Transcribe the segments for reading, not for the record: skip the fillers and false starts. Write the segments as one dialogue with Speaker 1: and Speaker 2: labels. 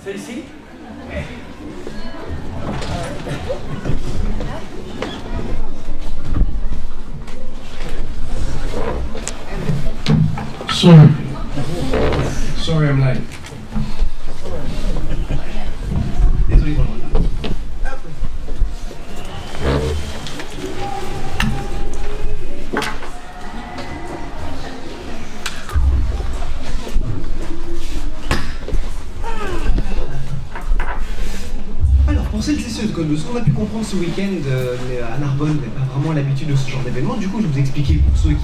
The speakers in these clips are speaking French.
Speaker 1: C'est ici?
Speaker 2: Sorry I'm late.
Speaker 1: Désolé pour le retard. Alors, pour celles et ceux que ce qu'on a pu comprendre ce week-end à Narbonne n'est pas vraiment l'habitude de ce genre d'événement. Du coup, je vais vous expliquer pour ceux qui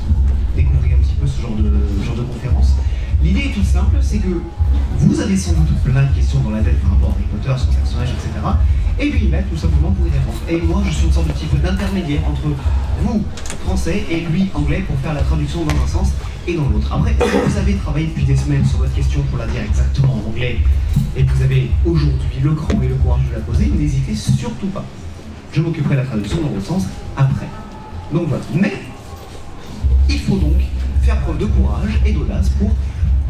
Speaker 1: découvrent un petit peu ce genre de conférence. L'idée est toute simple, c'est que vous avez sans doute plein de questions dans la tête par rapport à Harry Potter, son personnage, etc. Et lui, il va tout simplement pour y répondre. Et moi, je suis une sorte de petit peu d'intermédiaire entre vous, français, et lui, anglais, pour faire la traduction dans un sens et dans l'autre. Après, si vous avez travaillé depuis des semaines sur votre question pour la dire exactement en anglais, et que vous avez aujourd'hui le cran et le courage de la poser, n'hésitez surtout pas. Je m'occuperai de la traduction dans l'autre sens après. Donc voilà. Mais, il faut donc faire preuve de courage et d'audace pour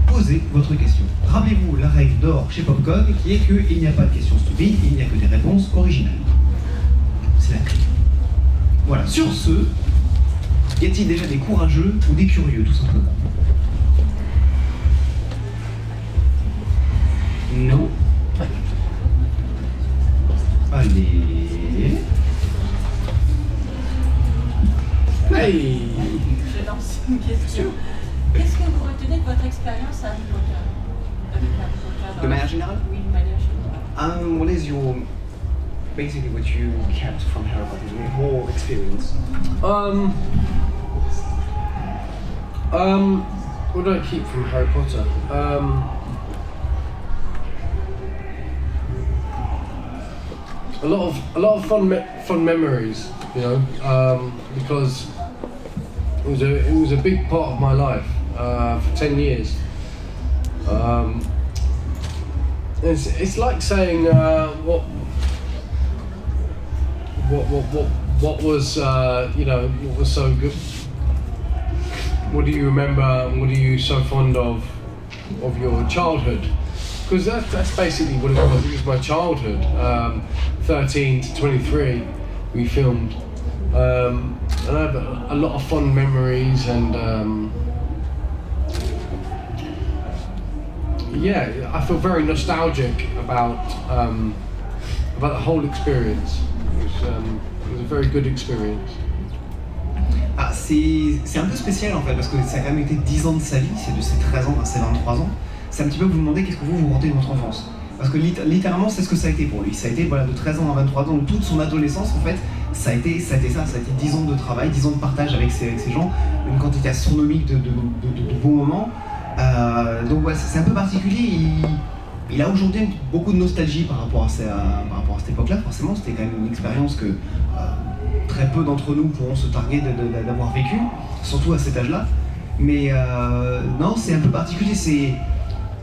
Speaker 1: poser votre question. Rappelez-vous la règle d'or chez Popcorn qui est qu'il n'y a pas de questions stupides, il n'y a que des réponses originales. C'est la clé. Voilà. Sur ce, y a-t-il déjà des courageux ou des curieux, tout simplement? Non. Allez.
Speaker 3: Hey.
Speaker 4: Je lance une question. Qu'est-ce que vous retenez de votre expérience à Harry Potter? Avec Harry Potter
Speaker 1: De manière générale?
Speaker 4: Oui, de manière générale.
Speaker 1: What is your basically what you kept from Harry Potter, your whole experience?
Speaker 3: What do I keep from Harry Potter? A lot of fun memories, you know, because it was a big part of my life for 10 years. It's like saying what was you know, what was so good. What do you remember? What are you so fond of your childhood? Because that's basically what it was. It was my childhood. 13 to 23, we filmed. And I have a lot of fond memories, and yeah, I feel very nostalgic about the whole experience. It was a very good experience.
Speaker 1: Ah, c'est un peu spécial en fait, parce que ça a quand même été 10 ans de sa vie, c'est de ses 13 ans à ses 23 ans. C'est un petit peu vous demander qu'est-ce que vous rendez de votre enfance. Parce que littéralement, c'est ce que ça a été pour lui. Ça a été voilà, de 13 ans à 23 ans, toute son adolescence en fait, ça a été 10 ans de travail, 10 ans de partage avec ces gens, une quantité astronomique de beaux moments. Donc ouais, c'est un peu particulier. Il a aujourd'hui beaucoup de nostalgie par rapport à cette époque-là. Forcément, c'était quand même une expérience que très peu d'entre nous pourront se targuer d'avoir vécu, surtout à cet âge-là. Mais non, c'est un peu particulier.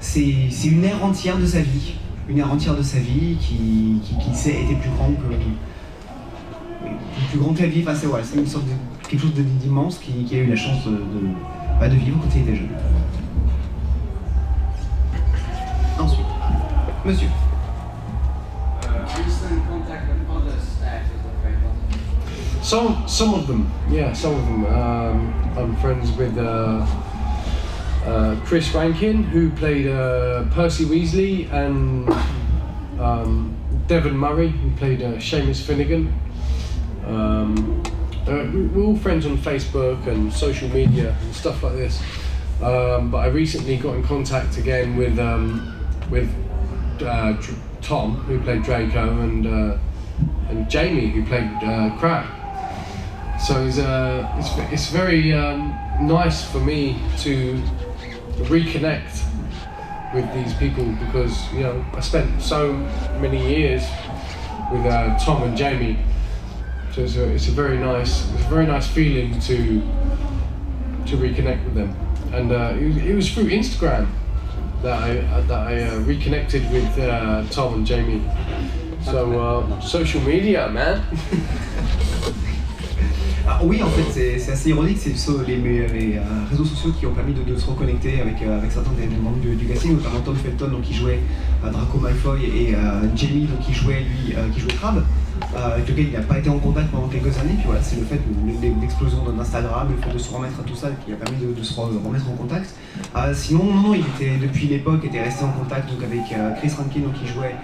Speaker 1: C'est une ère entière de sa vie. Une ère entière de sa vie qui était plus grande que la vie. Enfin, c'est une sorte de quelque chose d'immense qui a eu la chance de vivre quand il était jeune. Ensuite, monsieur.
Speaker 5: Are you still in contact with other actors of Harry Potter?
Speaker 3: Some of them, yeah, some of them. I'm friends with Chris Rankin, who played Percy Weasley, and Devon Murray, who played Seamus Finnegan. We're all friends on Facebook and social media and stuff like this. But I recently got in contact again with Tom, who played Draco, and Jamie, who played Crab. So it's very nice for me to reconnect with these people, because you know I spent so many years with Tom and Jamie. So it's a very nice feeling to reconnect with them. And it was through Instagram that I reconnected with Tom and Jamie. So social media, man.
Speaker 1: Alors, Alors oui, en fait, c'est assez ironique, c'est les réseaux sociaux qui ont permis de se reconnecter avec certains des membres du casting, notamment Tom Felton, donc, qui jouait Draco Malfoy, et Jamie, donc, qui jouait Crabbe, avec lequel il n'a pas été en contact pendant quelques années. Puis voilà, c'est le fait de l'explosion d'Instagram, le fait de se remettre à tout ça qui a permis de se remettre en contact. Sinon, non, il était, depuis l'époque, était resté en contact donc, avec Chris Rankin, donc, qui jouait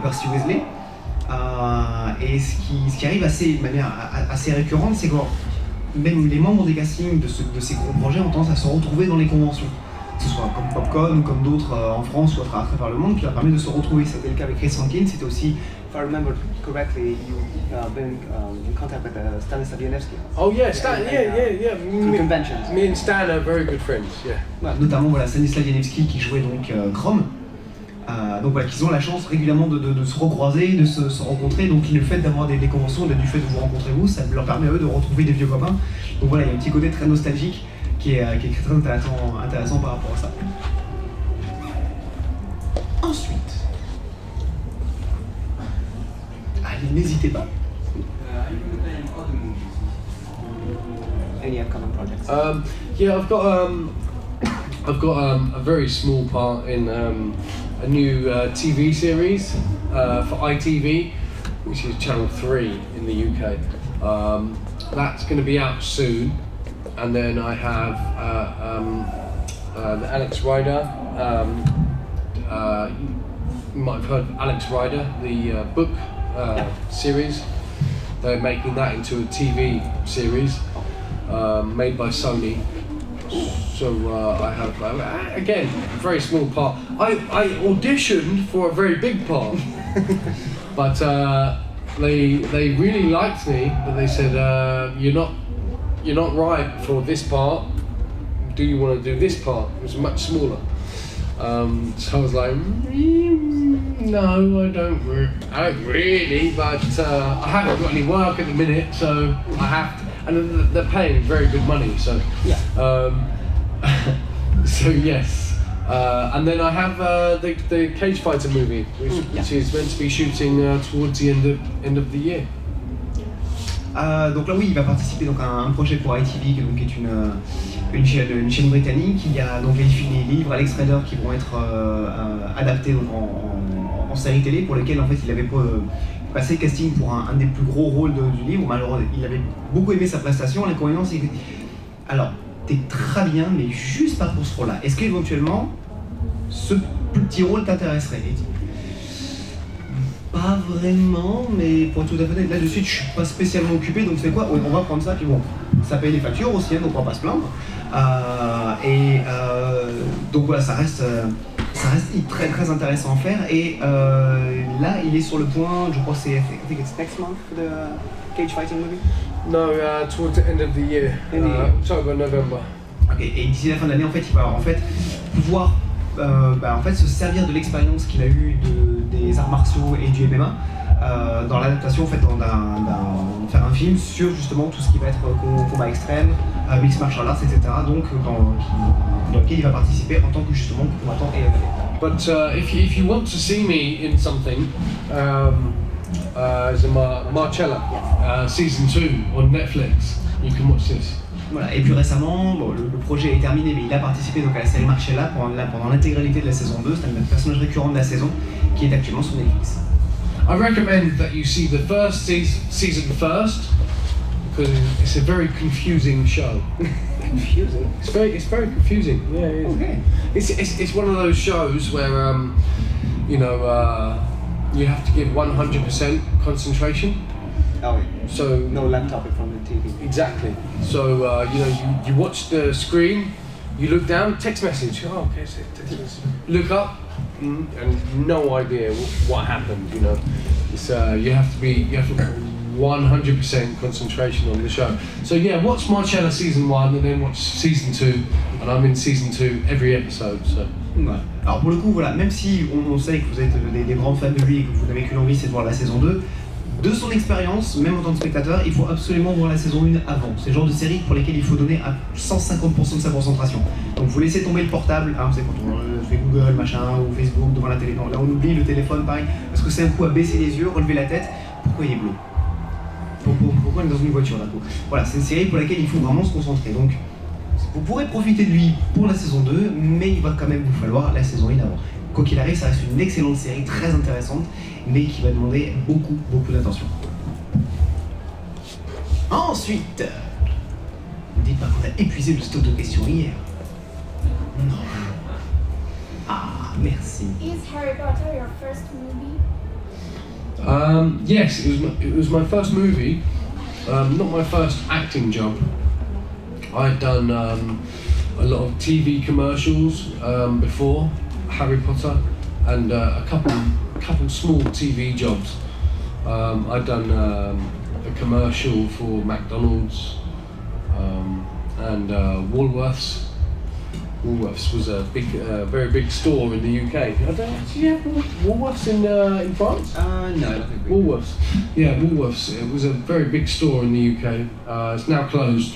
Speaker 1: Percy Weasley. Et ce qui arrive de manière assez récurrente, c'est que même les membres des castings de ces gros projets ont tendance à se retrouver dans les conventions, que ce soit comme Popcorn ou comme d'autres en France ou à travers le monde, qui leur permet de se retrouver. C'était le cas avec Chris Rankin, c'était aussi, if I remember correctly, you've been in contact with Stanisław Janewski.
Speaker 3: Oh yeah, Stan, yeah.
Speaker 1: Through conventions.
Speaker 3: Me and Stan are very good friends, yeah.
Speaker 1: Voilà, notamment Stanisław Janewski qui jouait donc Chrome. Donc voilà, qu'ils ont la chance régulièrement de se recroiser, de se rencontrer. Donc le fait d'avoir des conventions, du fait de vous rencontrer vous, ça leur permet à eux de retrouver des vieux copains. Donc voilà, il y a un petit côté très nostalgique qui est très intéressant par rapport à ça. Ensuite, allez, n'hésitez pas.
Speaker 5: Are you going to play in other movies?
Speaker 1: Any upcoming projects?
Speaker 3: Yeah, I've got a very small part in a new TV series for ITV, which is Channel 3 in the UK. That's going to be out soon, and then I have the Alex Rider. You might have heard of Alex Rider, the book series. They're making that into a TV series made by Sony. So I have, again, a very small part. I auditioned for a very big part, but they really liked me, but they said, you're not right for this part. Do you want to do this part? It was much smaller. So I was like, no, I don't really, but I haven't got any work at the minute, so I have to. And they're paying very good money, so
Speaker 1: yeah.
Speaker 3: So yes, and then I have the Cage Fighter movie, which is meant to be shooting towards the end of the year.
Speaker 1: Donc là oui, il va participer donc à un projet pour ITV, qui est une chaîne britannique. Il y a donc les livres Alex Rider qui vont être adaptés donc en série télé, pour lesquels en fait il avait passé casting pour un des plus gros rôles du livre. Malheureusement, il avait beaucoup aimé sa prestation. L'inconvénient, c'est que alors t'es très bien, mais juste pas pour ce rôle-là. Est-ce qu'éventuellement ce petit rôle t'intéresserait? Pas vraiment, mais pour être tout à fait honnête, là de suite je suis pas spécialement occupé, donc c'est quoi, on va prendre ça, puis bon, ça paye les factures aussi, donc on va pas se plaindre. Donc voilà, ça reste très très intéressant à faire, et là il est sur le point, je crois que c'est, I think it's next month for the cage fighting movie?
Speaker 3: No, towards the end of the year, October, November.
Speaker 1: Ok, et d'ici la fin de l'année, en fait, il va pouvoir se servir de l'expérience qu'il a eue des arts martiaux et du MMA dans l'adaptation, en fait, faire un film sur justement tout ce qui va être combat extrême, mixed martial arts, etc. Donc dans lequel il va participer en tant que justement combattant et MMA.
Speaker 3: But if you want to see me in something, as Marcella, season 2 on Netflix, you can watch this.
Speaker 1: Voilà. Et plus récemment, bon, le projet est terminé, mais il a participé donc à la série Marcella pendant l'intégralité de la saison 2. C'est un personnage récurrent de la saison qui est actuellement sur Netflix.
Speaker 3: I recommend that you see the first season first, because it's a very confusing show.
Speaker 1: Confusing?
Speaker 3: It's very confusing. Yeah, it is.
Speaker 1: Okay.
Speaker 3: It's one of those shows where you have to give 100% concentration.
Speaker 1: Ah oui.
Speaker 3: So
Speaker 1: no laptop in front of the TV.
Speaker 3: Exactly. So you watch the screen, you look down, text message. Oh, okay, so text message. Look up, and no idea what happened. You know, it's you have to 100% concentration on the show. So yeah, watch Marcella season 1 and then watch season 2, and I'm in season 2 every episode. So.
Speaker 1: Ouais. Alors pour le coup, voilà, même si on sait que vous êtes des grands fans de lui et que vous n'avez qu'une envie, c'est de voir la saison 2, de son expérience, même en tant que spectateur, il faut absolument voir la saison 1 avant. C'est le genre de série pour lesquelles il faut donner à 150% de sa concentration. Donc vous laissez tomber le portable, hein, vous savez, quand on fait Google, machin, ou Facebook devant la télé. Non, là on oublie le téléphone, pareil, parce que c'est un coup à baisser les yeux, relever la tête. Pourquoi il est bleu? pourquoi on est dans une voiture d'un coup. Voilà, c'est une série pour laquelle il faut vraiment se concentrer. Donc, vous pourrez profiter de lui pour la saison 2, mais il va quand même vous falloir la saison 1 avant. Quoi qu'il arrive, ça reste une excellente série, très intéressante, mais qui va demander beaucoup, beaucoup d'attention. Ensuite, ne dites pas qu'on a épuisé le stock de questions hier. Non. Ah, merci.
Speaker 2: Is Harry Potter your first movie?
Speaker 3: Yes, it was my first movie, not my first acting job. I'd done a lot of TV commercials before Harry Potter, and a couple small TV jobs. I'd done a commercial for McDonald's and Woolworths. Woolworths was a big, very big store in the UK. Do you have Woolworths in France?
Speaker 1: No, I don't think we do.
Speaker 3: Woolworths. Yeah, Woolworths. It was a very big store in the UK. It's now closed.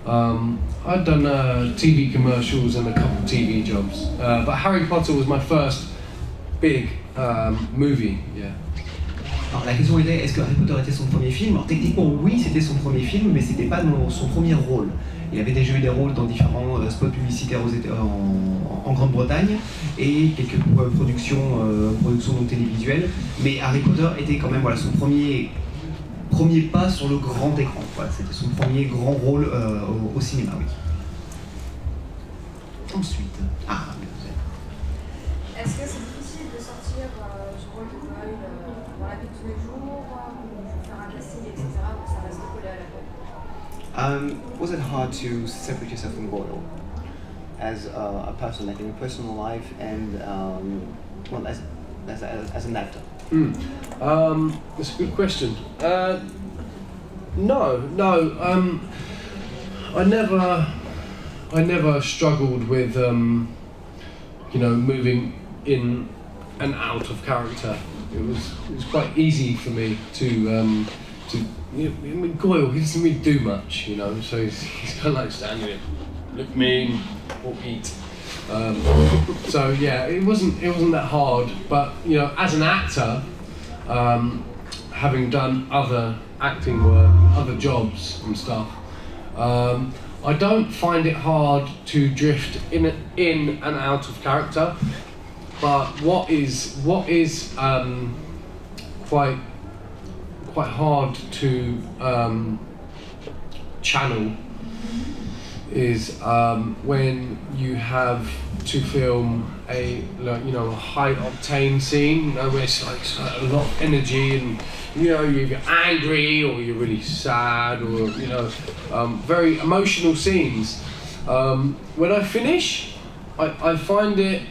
Speaker 3: I'd done TV commercials and a couple of TV jobs. But Harry Potter was my first big movie, yeah.
Speaker 1: Alors la question était, est-ce que Harry Potter était son premier film? Alors techniquement oui, c'était son premier film, mais c'était pas son premier rôle. Il avait déjà eu des rôles dans différents spots publicitaires en Grande-Bretagne et quelques productions donc télévisuelles. Mais Harry Potter était quand même son premier pas sur le grand écran. Voilà, c'était son premier grand rôle au cinéma, oui. Ensuite,
Speaker 2: Est-ce que c'est difficile de sortir du rôle de Goyle dans la vie de tous les jours, ou faire un casting, etc., ou ça reste collé à la peau?
Speaker 1: Was it hard to separate yourself from Goyle as a person, like in your personal life and well, as an actor?
Speaker 3: That's a good question. No. I never struggled with moving in and out of character. It was quite easy for me to Goyle, he doesn't really do much, so he's kind of like standing there, look mean, or eat. So yeah, it wasn't that hard, but as an actor, having done other acting work, other jobs and stuff, I don't find it hard to drift in and out of character. But what is quite hard to channel is when you have to film a high octane scene, where it's like a lot of energy, and you're either angry or you're really sad, or very emotional scenes. When I finish, I find it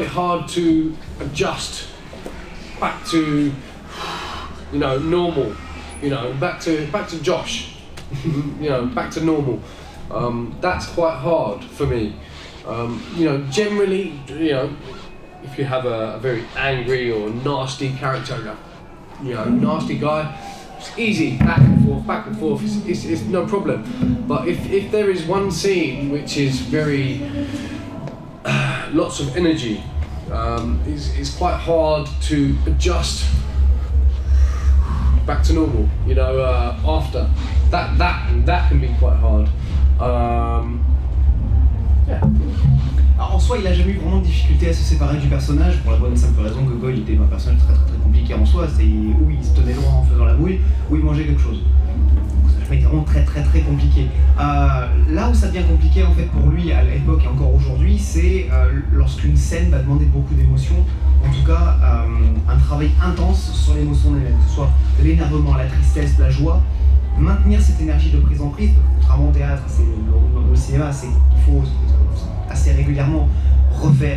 Speaker 3: hard to adjust back to normal, back to Josh, back to normal. That's quite hard for me. Generally, if you have a very angry or nasty character, nasty guy, it's easy, back and forth, it's no problem. But if there is one scene which is very lots of energy, it's quite hard to adjust back to normal, after that can be quite hard. Yeah.
Speaker 1: Alors, en soi, il a jamais eu vraiment de difficulté à se séparer du personnage, pour la bonne et simple raison que Goyle était un personnage très compliqué en soi. C'est où il se tenait droit en faisant la bouille, où il mangeait quelque chose. Donc ça a été vraiment très compliqué. Là où ça devient compliqué en fait pour lui à l'époque et encore aujourd'hui, c'est lorsqu'une scène va demander beaucoup d'émotions, en tout cas un travail intense sur l'émotion elle-même, que ce soit l'énervement, la tristesse, la joie. Maintenir cette énergie de prise en prise, contrairement au théâtre, dans le cinéma, il faut assez régulièrement refaire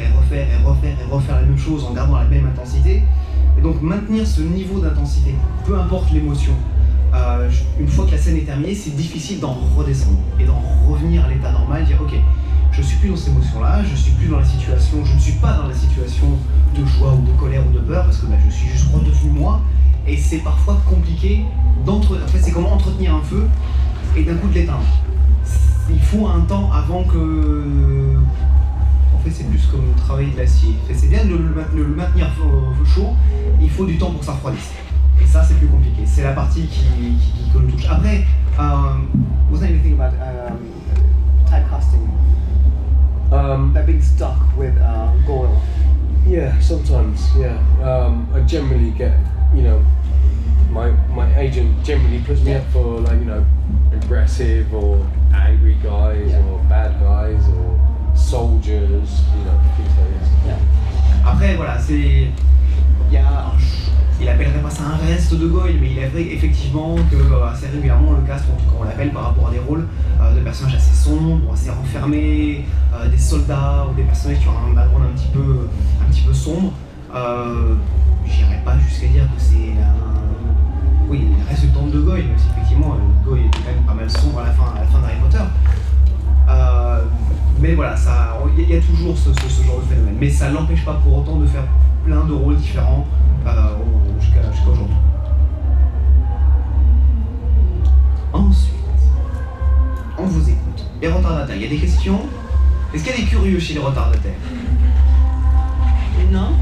Speaker 1: la même chose en gardant la même intensité. Et donc maintenir ce niveau d'intensité, peu importe l'émotion, une fois que la scène est terminée, c'est difficile d'en redescendre et d'en revenir à l'état normal, dire ok, je suis plus dans cette émotion-là, je suis plus dans la situation, je ne suis pas dans la situation de joie ou de colère ou de peur, parce que je suis juste redevenu moi. Et c'est parfois compliqué en fait, c'est comment entretenir un feu et d'un coup de l'éteindre. Il faut un temps avant que... En fait, c'est plus comme travailler de l'acier. C'est bien de le maintenir chaud, il faut du temps pour que ça refroidisse. Et ça, c'est plus compliqué. C'est la partie qui nous touche. Après, was there anything about typecasting? That being stuck with Goyle?
Speaker 3: Yeah, sometimes, yeah. I generally get, my agent generally puts me up for aggressive or angry guys or bad guys or soldiers, these things.
Speaker 1: Yeah. Après, voilà, il appellerait pas ça un reste de Goyle, mais il est vrai effectivement que assez régulièrement on le caste, en tout cas on l'appelle par rapport à des rôles de personnages assez sombres, assez renfermés, des soldats ou des personnages qui ont un background un petit peu sombre. J'irais pas jusqu'à dire que c'est il reste le temps de Goyle, même si effectivement Goyle était quand même pas mal sombre à la fin d'Harry Potter. Mais voilà, il y a toujours ce genre de phénomène. Mais ça l'empêche pas pour autant de faire plein de rôles différents jusqu'à aujourd'hui. Ensuite, on vous écoute. Les retardataires, il y a des questions? Est-ce qu'il y a des curieux chez les retardataires? Non?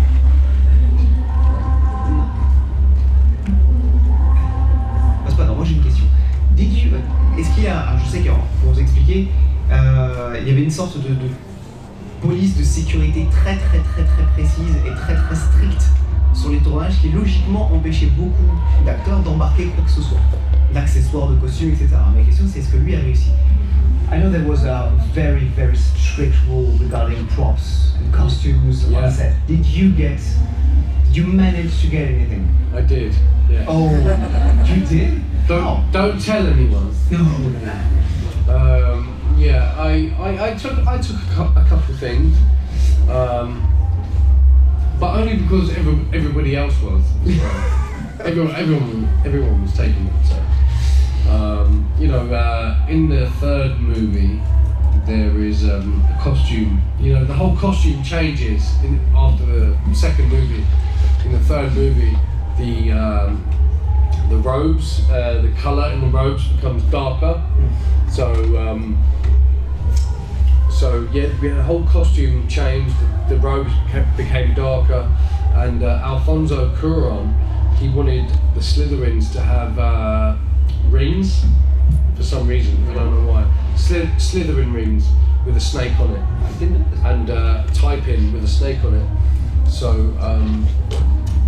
Speaker 1: Passe pas, non, moi j'ai une question. Est-ce qu'il y a, je sais que pour vous expliquer, il y avait une sorte de police de sécurité très précise et très stricte sur les tournages qui logiquement empêchait beaucoup d'acteurs d'embarquer quoi que ce soit, d'accessoires, de costumes, etc. Ma question c'est est-ce que lui a réussi? I know there was a very strict rule regarding props and costumes on set. Did you manage to get anything?
Speaker 3: I did, yeah.
Speaker 1: Oh, you did?
Speaker 3: Don't tell anyone.
Speaker 1: No.
Speaker 3: Yeah, I took a couple of things, but only because everybody else was. So everyone was taking it. So, in the third movie, there is a costume. The whole costume changes after the second movie. In the third movie, the robes, the color in the robes becomes darker. So the whole costume changed, the robes became darker, and Alfonso Cuarón, he wanted the Slytherins to have rings, for some reason, I don't know why. Slytherin rings with a snake on it, and tie-pin with a snake on it. So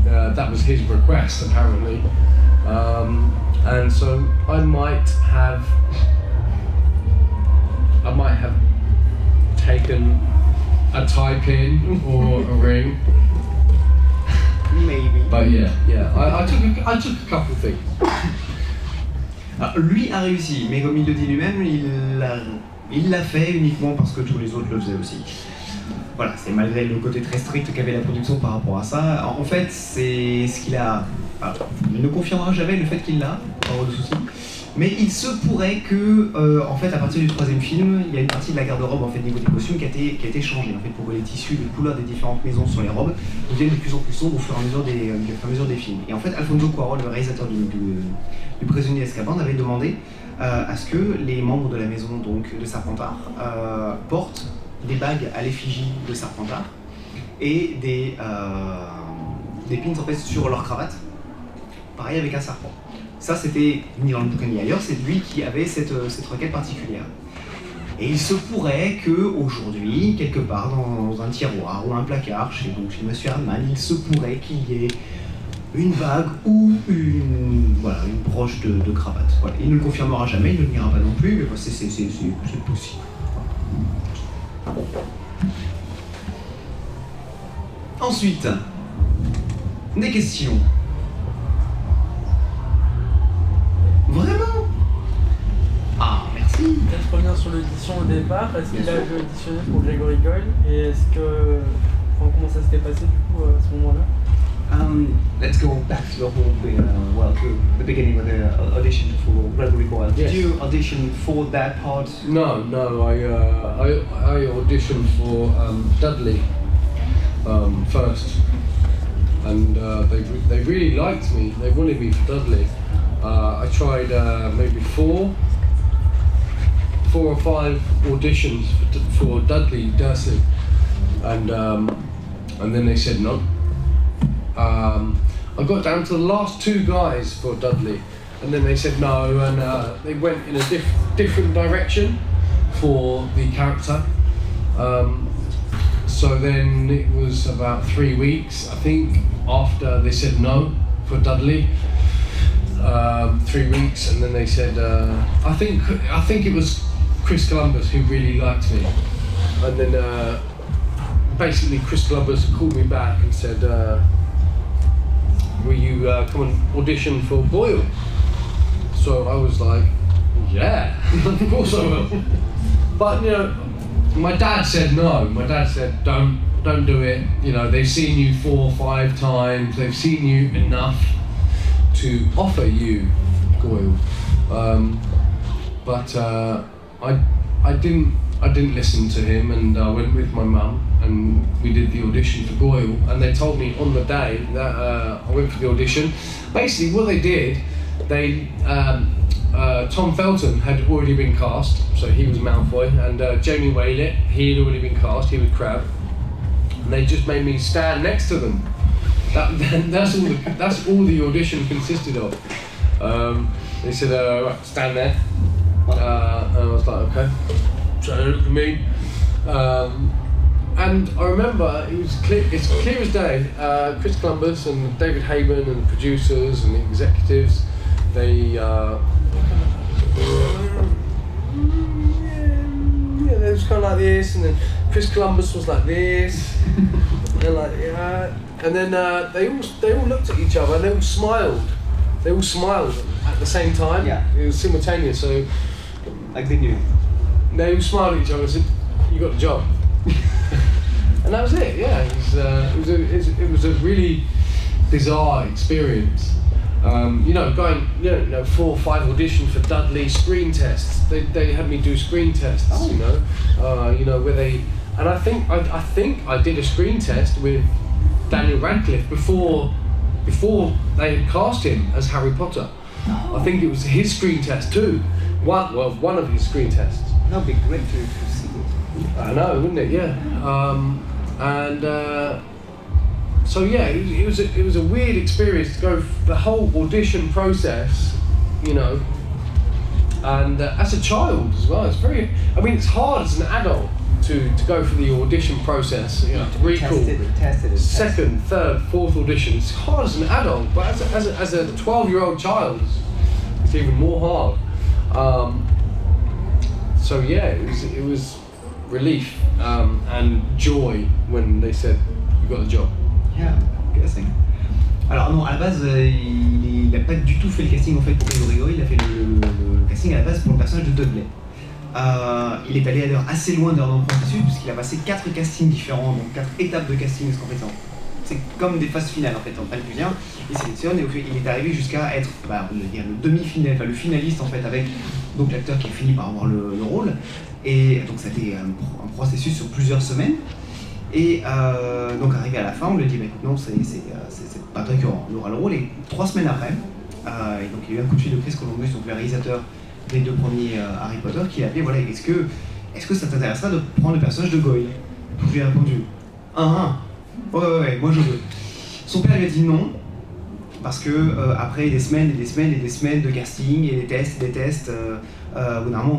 Speaker 3: that was his request, apparently. And so I might have taken a tie pin or a ring.
Speaker 1: Maybe.
Speaker 3: But I took a couple of things.
Speaker 1: Alors, lui a réussi, mais comme il le dit lui-même, il l'a fait uniquement parce que tous les autres le faisaient aussi. Voilà, c'est malgré le côté très strict qu'avait la production par rapport à ça. En fait, c'est ce qu'il a. Alors, il ne confirmera jamais le fait qu'il l'a, pas de souci. Mais il se pourrait que, en fait, à partir du troisième film, il y a une partie de la garde-robe, en fait, niveau des costumes, qui a été changée, en fait, pour que les tissus, les couleurs des différentes maisons sur les robes deviennent de plus en plus sombres au fur et à mesure des films. Et en fait, Alfonso Cuarón, le réalisateur du Prisonnier d'Azkaban, avait demandé à ce que les membres de la maison donc de Serpentard portent des bagues à l'effigie de Serpentard et des pins en fait sur leur cravate, pareil avec un serpent. Ça, c'était ni dans le bouquin ni ailleurs, c'est lui qui avait cette requête particulière. Et il se pourrait qu'aujourd'hui, quelque part dans un tiroir ou un placard chez Monsieur Hardman, il se pourrait qu'il y ait une bague ou une broche de cravate. Voilà. Il ne le confirmera jamais, il ne le dira pas non plus, mais c'est possible. Ensuite, des questions. Vraiment? Ah, merci.
Speaker 6: Peut-être revenir sur l'audition au départ. Est-ce qu'il a auditionné pour Gregory Goyle? Et comment ça s'était passé du coup à ce moment-là?
Speaker 1: Let's go back to the whole to the beginning of the audition for Gregory Goyle. Did you audition for that part?
Speaker 3: No. I auditioned for Dudley first, and they really liked me. They wanted me for Dudley. I tried maybe four or five auditions for Dudley Dursley, and then they said no. I got down to the last 2 guys for Dudley, and then they said no, and they went in a different direction for the character. So then it was about 3 weeks, I think, after they said no for Dudley. 3 weeks, and then they said, I think it was Chris Columbus who really liked me, and then basically Chris Columbus called me back and said, will you come and audition for Goyle? So I was like, yeah, of course I will. But you know, my dad said no. My dad said, don't do it. You know, they've seen you 4 or 5 times. They've seen you enough to offer you Goyle. But I didn't listen to him, and I went with my mum and we did the audition for Goyle, and they told me on the day that I went for the audition. Basically what they did, Tom Felton had already been cast, so he was Malfoy, and Jamie Waylett, he had already been cast, he was Crabbe, and they just made me stand next to them. That's all the audition consisted of. They said, right, stand there, and I was like, okay, so they looked at me, and I remember it's clear as day. Chris Columbus and David Hayman and the producers and the executives, they was kind of like this, and then Chris Columbus was like this, and like and then they all looked at each other and they all smiled. They all smiled at the same time.
Speaker 1: Yeah.
Speaker 3: It was simultaneous. So
Speaker 1: Like they knew.
Speaker 3: they all smiled at each other and said, "You got the job." And that was it. Yeah, it was a really bizarre experience. You know, going 4 or 5 auditions for Dudley, screen tests. They had me do screen tests.
Speaker 1: Oh.
Speaker 3: You know where they, and I think I did a screen test with Daniel Radcliffe before they had cast him as Harry Potter.
Speaker 1: Oh.
Speaker 3: I think it was his screen test too. One of his screen tests.
Speaker 1: That would be great to see it.
Speaker 3: I know, wouldn't it? Yeah. So yeah, it was a weird experience to go the whole audition process, you know, and as a child as well. It's very. I mean, it's hard as an adult to go through the audition process. You know, to recall
Speaker 1: Tested.
Speaker 3: second, third, fourth audition. It's hard as an adult, but as a 12-year-old child, it's even more hard. So yeah, it was relief and joy when they said you got the job.
Speaker 1: Yeah, casting. Alors non, à la base, il n'a pas du tout fait le casting en fait pour Gregory Goyle, il a fait le casting à la base pour le personnage de Dudley. Il est allé d'ailleurs assez loin dans le processus puisqu'il a passé 4 castings différents, donc 4 étapes de casting, parce qu'en fait c'est comme des phases finales en fait, on prend plusieurs, il sélectionne et il est arrivé jusqu'à être le demi-finaliste, enfin le finaliste en fait avec donc l'acteur qui a fini par avoir le rôle, et donc ça a été un processus sur plusieurs semaines. Et donc arrivé à la fin, on lui a dit bah, écoute, non, c'est pas toi qui aura le rôle. Et 3 semaines après, et donc il y a eu un coup de fil de Chris Columbus, donc le réalisateur des 2 premiers Harry Potter, qui l'a appelé voilà, est-ce que ça t'intéresserait de prendre le personnage de Goyle? Je lui ai répondu ouais, moi je veux. Son père lui a dit non, parce que après des semaines et des semaines et des semaines de casting et des tests, normalement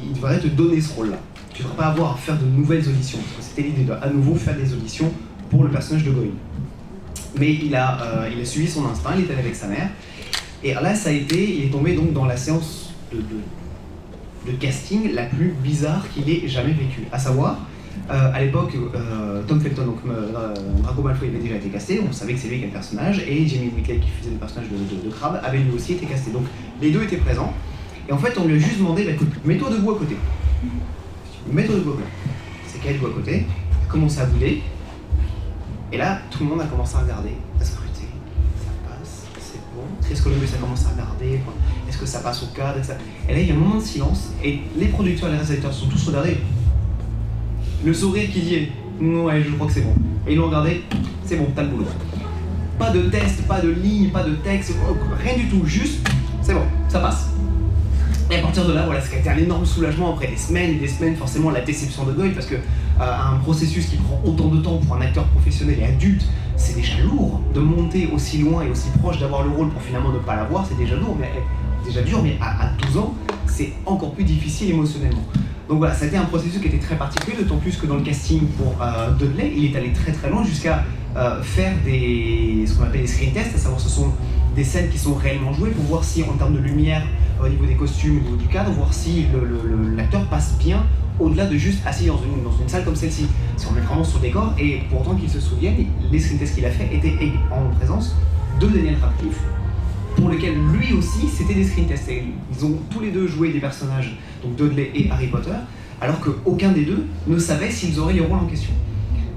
Speaker 1: il devrait te donner ce rôle-là. Tu ne devrais pas avoir à faire de nouvelles auditions, parce que c'était l'idée de à nouveau faire des auditions pour le personnage de Goyle. Mais il a suivi son instinct, il est allé avec sa mère, et là il est tombé donc dans la séance de casting la plus bizarre qu'il ait jamais vécue. À savoir, à l'époque, Tom Felton, donc Draco Malfoy, avait déjà été casté, on savait que c'est lui qui était le personnage, et Jamie Whitley qui faisait le personnage de Crabbe avait lui aussi été casté. Donc les deux étaient présents, et en fait on lui a juste demandé, bah, écoute, mets-toi debout à côté. Mets-toi debout à côté. C'est qu'elle debout à côté, elle a commencé à bouder, et là tout le monde a commencé à regarder, à scruter. Ça passe, c'est bon. Chris Columbus a commencé à regarder, est-ce que ça passe au cadre, etc. Et là il y a un moment de silence, et les producteurs et les réalisateurs sont tous regardés. Le sourire qui dit non, ouais, je crois que c'est bon. Et ils l'ont regardé, c'est bon, t'as le boulot. Pas de test, pas de ligne, pas de texte, rien du tout, juste c'est bon, ça passe. Et à partir de là, voilà, ce qui a été un énorme soulagement après des semaines et des semaines, forcément la déception de Goyle, parce que un processus qui prend autant de temps pour un acteur professionnel et adulte, c'est déjà lourd. De monter aussi loin et aussi proche d'avoir le rôle pour finalement ne pas l'avoir, c'est déjà lourd, mais déjà dur, mais à 12 ans, c'est encore plus difficile émotionnellement. Donc voilà, ça a été un processus qui était très particulier, d'autant plus que dans le casting pour Dudley, il est allé très très loin jusqu'à faire ce qu'on appelle des screen tests, à savoir ce sont des scènes qui sont réellement jouées pour voir si en termes de lumière, au niveau des costumes, au niveau du cadre, voir si l'acteur passe bien au-delà de juste assis dans une salle comme celle-ci. Si on est vraiment sur le décor, et pourtant qu'il se souvienne, les screen tests qu'il a fait étaient en présence de Daniel Radcliffe, pour lequel lui aussi c'était des screen tests. Et ils ont tous les deux joué des personnages, donc Dudley et Harry Potter, alors qu'aucun des deux ne savait s'ils auraient les rôles en question.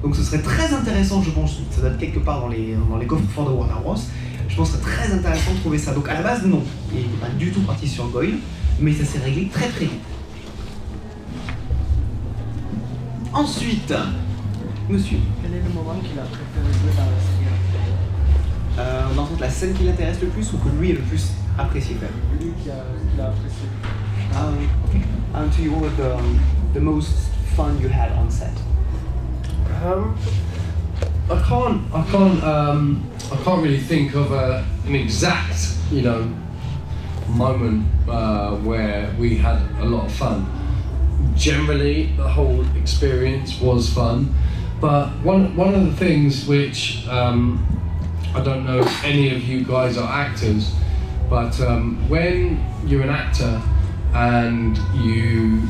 Speaker 1: Donc ce serait très intéressant, je pense, ça doit être quelque part dans les coffres forts de Warner Bros. Je pense que ce serait très intéressant de trouver ça. Donc à la base, non, il n'était pas du tout parti sur Goyle, mais ça s'est réglé très très vite. Ensuite, monsieur.
Speaker 6: Quel est le moment qu'il a préféré jouer dans la série?
Speaker 1: Dans le sens, la scène qui l'intéresse le plus ou que lui est le plus apprécié faire?
Speaker 6: Lui qui a apprécié.
Speaker 1: To you, the most fun you had on set?
Speaker 3: I can't really think of an exact, moment where we had a lot of fun. Generally, the whole experience was fun, but one of the things which I don't know if any of you guys are actors, but when you're an actor and you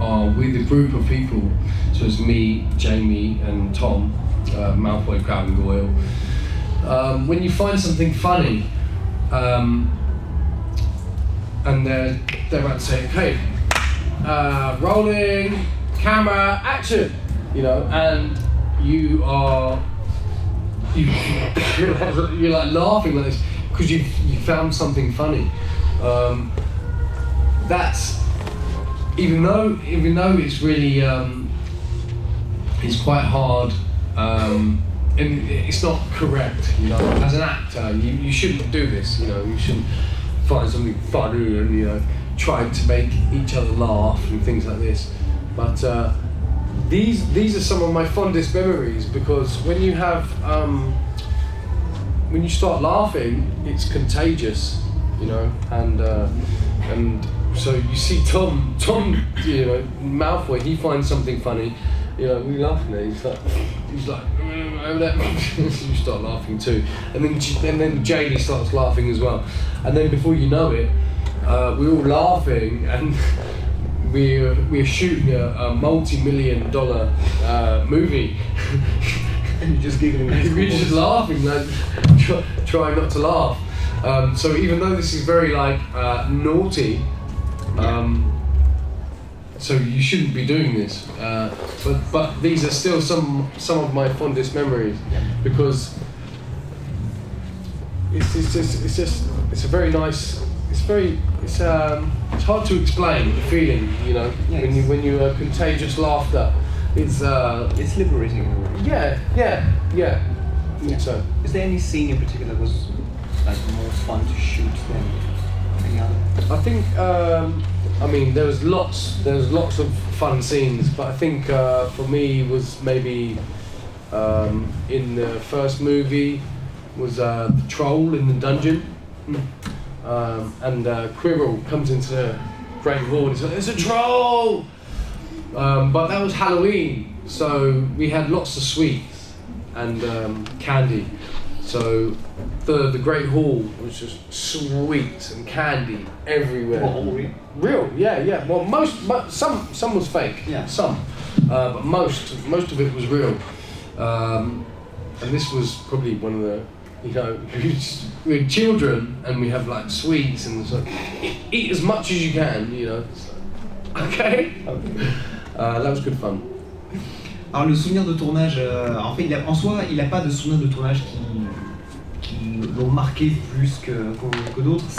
Speaker 3: are with a group of people, so it's me, Jamie and Tom, Malfoy, Crabbe and Goyle, when you find something funny and they're about to say, okay, rolling, camera, action, and you're like laughing like this because you found something funny. That's even though it's really it's quite hard and it's not correct. As an actor, you shouldn't do this. You shouldn't find something funny and try to make each other laugh and things like this. But these are some of my fondest memories because when you have when you start laughing, it's contagious, and so you see Tom, Malfoy, he finds something funny, we laughing at it, he's like over there, you start laughing too, and then Jamie starts laughing as well, and then before you know it, we're all laughing and we're shooting a multi-million-dollar movie.
Speaker 1: And you're just giggling.
Speaker 3: We're just laughing, like trying not to laugh. So even though this is very naughty, so you shouldn't be doing this. But these are still some of my fondest memories because it's a very nice. It's hard to explain the feeling, when you contagious laughter. It's
Speaker 1: liberating in a way.
Speaker 3: Yeah. So.
Speaker 1: Is there any scene in particular that was more fun to shoot than any other?
Speaker 3: I think there was lots of fun scenes, but I think for me was maybe in the first movie was the troll in the dungeon. And Quirrell comes into the Great Hall and he's like, "There's a troll!" But that was Halloween, so we had lots of sweets and candy. So the Great Hall was just sweets and candy everywhere.
Speaker 1: What,
Speaker 3: real? Yeah. Well, some was fake.
Speaker 1: Yeah.
Speaker 3: Some, but most of it was real. And this was probably one of the. We're children and we have sweets and it's eat as much as you can, Okay. That was good fun.
Speaker 1: Alors le souvenir de tournage, en fait, en soi, il n'a pas de souvenir de tournage qui l'ont marqué plus que d'autres.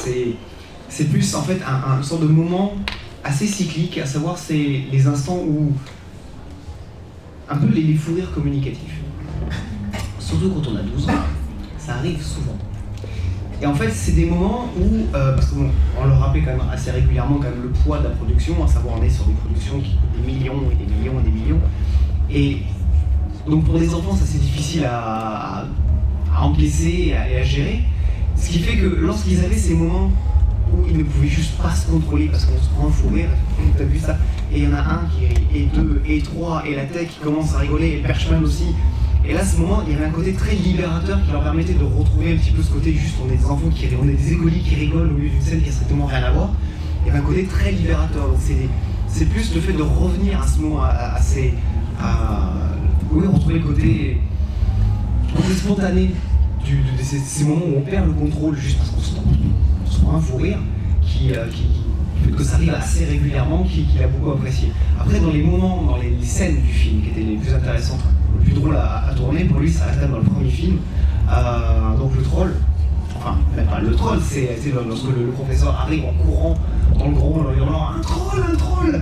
Speaker 1: C'est plus en fait un sorte de moment assez cyclique, à savoir c'est les instants où un peu les fous rires communicatifs. Surtout quand on a 12 ans. Ça arrive souvent. Et en fait, c'est des moments où, parce qu'on leur rappelait quand même assez régulièrement quand même le poids de la production, à savoir on est sur des productions qui coûtent des millions et des millions et des millions. Et donc pour des enfants, ça c'est difficile à encaisser et à gérer. Ce qui fait que lorsqu'ils avaient ces moments où ils ne pouvaient juste pas se contrôler parce qu'on se prend un fou rire, t'as vu ça? Et il y en a un qui rit, et deux, et trois, et la tech qui commence à rigoler, et Perchman aussi. Et là, à ce moment, il y avait un côté très libérateur qui leur permettait de retrouver un petit peu ce côté juste, on est des enfants qui on est des écoliers qui rigolent au milieu d'une scène qui a strictement rien à voir. Il y avait un côté très libérateur. Donc c'est plus le fait de revenir à ce moment, oui, retrouver le côté spontané de ces moments où on perd le contrôle juste parce qu'on se prend un fou rire qui fait que ça arrive assez régulièrement, qu'il a beaucoup apprécié. Après, dans les moments, dans les scènes du film qui étaient les plus intéressantes, le plus drôle à tourner, pour lui, ça restait dans le premier film. Donc le troll, enfin, même pas le troll, c'est lorsque le professeur arrive en courant dans le grand en hurlant un troll.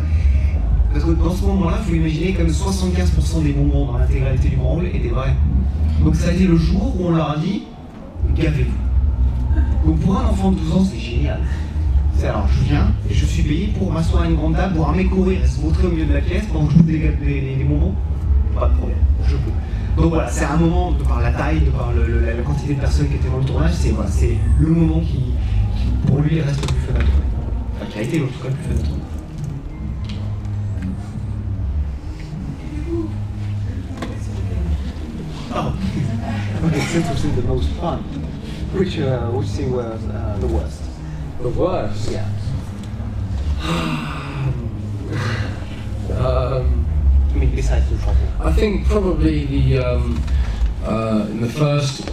Speaker 1: Parce que dans ce moment-là, il faut imaginer que 75% des bonbons dans l'intégralité du grand hall étaient vrais. Donc ça a été le jour où on leur a dit gavez-vous. Donc pour un enfant de 12 ans, c'est génial. C'est alors je viens et je suis payé pour m'asseoir à une grande table, voir un mec courir et se montrer au milieu de la pièce pendant que je bouffe des bonbons. Pas de problème, je peux. Donc voilà, c'est un moment, de par la taille, de par la quantité de personnes qui étaient dans le tournage, c'est le moment qui pour lui reste le plus fun à tourner. Enfin, qui a été en tout cas le plus fun à tourner. Oh.
Speaker 7: Okay, since we've seen the most fun, which scene was the worst?
Speaker 3: The worst?
Speaker 7: Yeah. I mean, besides the trouble.
Speaker 3: I think probably in the first,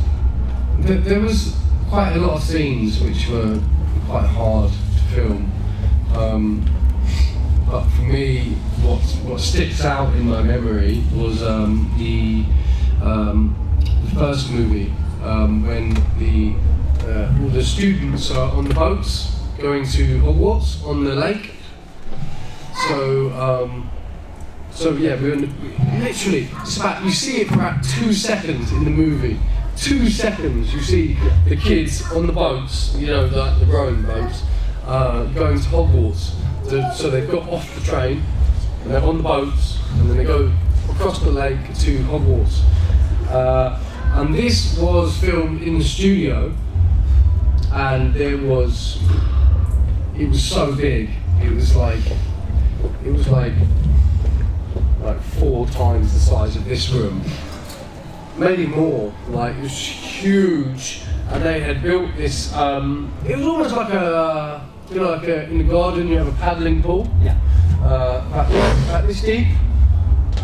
Speaker 3: there was quite a lot of scenes which were quite hard to film. But for me, what sticks out in my memory was the first movie when all the students are on the boats going to Hogwarts on the lake. So yeah, literally, you see it for about 2 seconds in the movie. 2 seconds, you see the kids on the boats, like the rowing boats, going to Hogwarts. So they've got off the train, and they're on the boats, and then they go across the lake to Hogwarts. And this was filmed in the studio, and it was so big. It was like 4 times the size of this room, maybe more. Like it was huge, and they had built this. It was almost like in the garden you have a paddling pool.
Speaker 7: Yeah.
Speaker 3: About this deep,